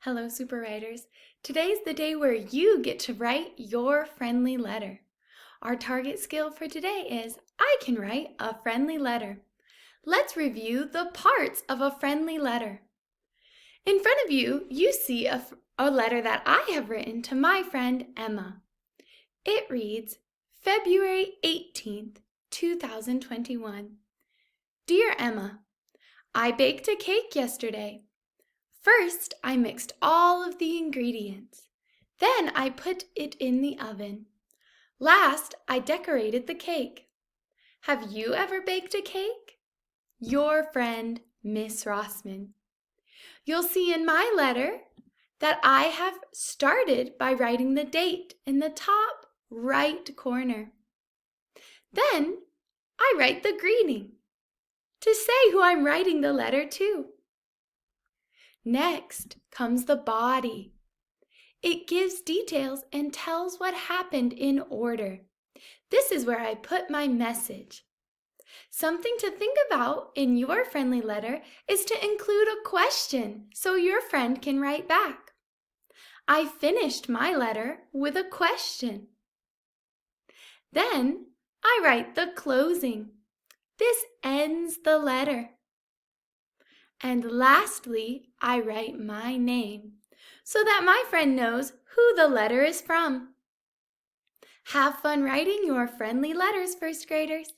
Hello, Super Writers. Today's the day where you get to write your friendly letter. Our target skill for today is I can write a friendly letter. Let's review the parts of a friendly letter. In front of you, you see a letter that I have written to my friend Emma. It reads, February 18th, 2021. Dear Emma, I baked a cake yesterday. First, I mixed all of the ingredients. Then I put it in the oven. Last, I decorated the cake. Have you ever baked a cake? Your friend, Miss Rossman. You'll see in my letter that I have started by writing the date in the top right corner. Then I write the greeting to say who I'm writing the letter to. Next comes the body. It gives details and tells what happened in order. This is where I put my message. Something to think about in your friendly letter is to include a question so your friend can write back. I finished my letter with a question. Then I write the closing. This ends the letter. And lastly, I write my name so that my friend knows who the letter is from. Have fun writing your friendly letters, first graders.